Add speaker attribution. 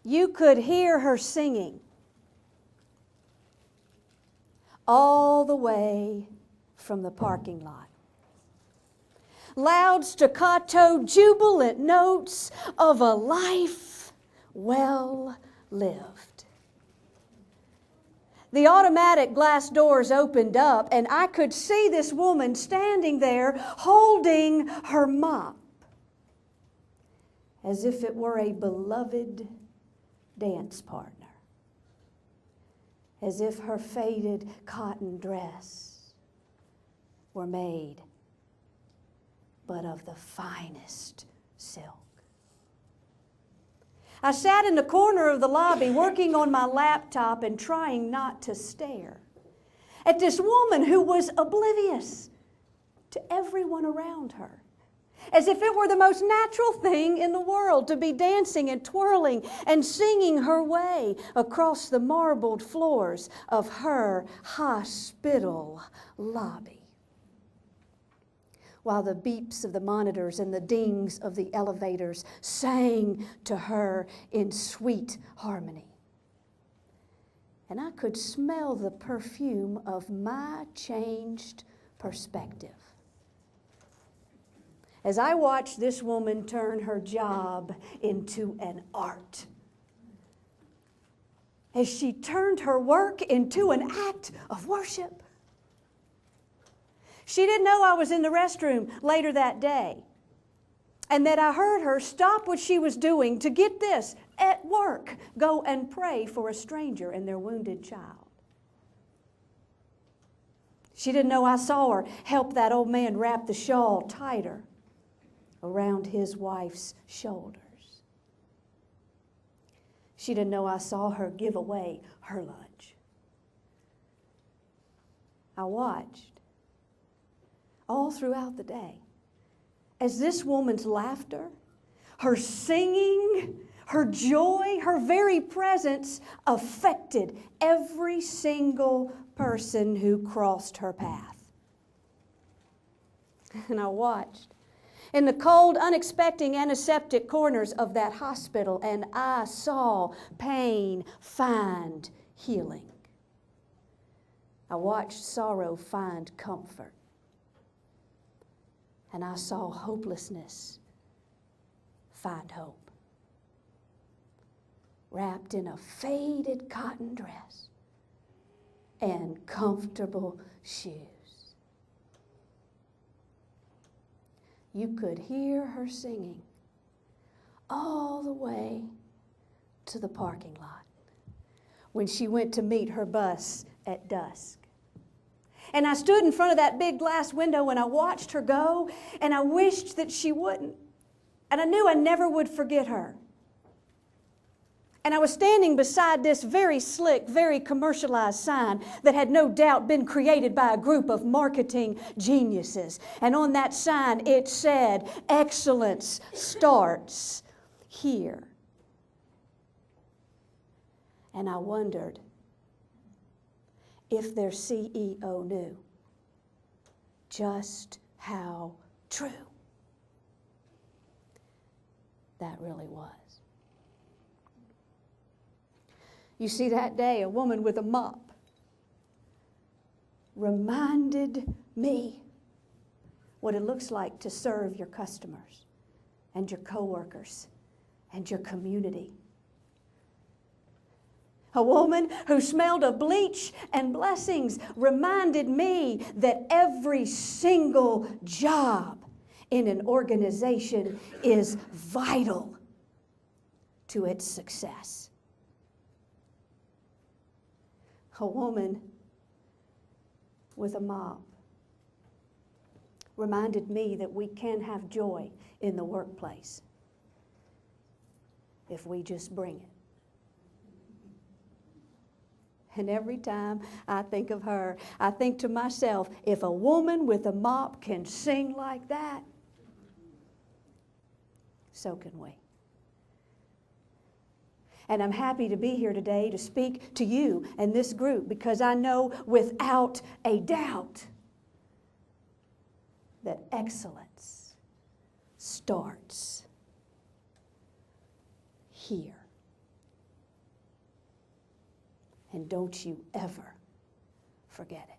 Speaker 1: You could hear her singing all the way from the parking lot. Loud staccato, jubilant notes of a life well lived. The automatic glass doors opened up, and I could see this woman standing there holding her mop as if it were a beloved dance partner, as if her faded cotton dress were made but of the finest silk. I sat in the corner of the lobby working on my laptop and trying not to stare at this woman who was oblivious to everyone around her, as if it were the most natural thing in the world to be dancing and twirling and singing her way across the marbled floors of her hospital lobby, while the beeps of the monitors and the dings of the elevators sang to her in sweet harmony. And I could smell the perfume of my changed perspective as I watched this woman turn her job into an art, as she turned her work into an act of worship. She didn't know I was in the restroom later that day, and that I heard her stop what she was doing to, get this, at work, go and pray for a stranger and their wounded child. She didn't know I saw her help that old man wrap the shawl tighter around his wife's shoulders. She didn't know I saw her give away her lunch. I watched all throughout the day as this woman's laughter, her singing, her joy, her very presence affected every single person who crossed her path. And I watched in the cold, unexpected, antiseptic corners of that hospital, and I saw pain find healing. I watched sorrow find comfort. And I saw hopelessness find hope, wrapped in a faded cotton dress and comfortable shoes. You could hear her singing all the way to the parking lot when she went to meet her bus at dusk. And I stood in front of that big glass window and I watched her go, and I wished that she wouldn't. And I knew I never would forget her. And I was standing beside this very slick, very commercialized sign that had no doubt been created by a group of marketing geniuses. And on that sign it said, "Excellence starts here." And I wondered if their CEO knew just how true that really was. You see, that day, a woman with a mop reminded me what it looks like to serve your customers and your coworkers and your community. A woman who smelled of bleach and blessings reminded me that every single job in an organization is vital to its success. A woman with a mop reminded me that we can have joy in the workplace if we just bring it. And every time I think of her, I think to myself, if a woman with a mop can sing like that, so can we. And I'm happy to be here today to speak to you and this group, because I know without a doubt that excellence starts here. And don't you ever forget it.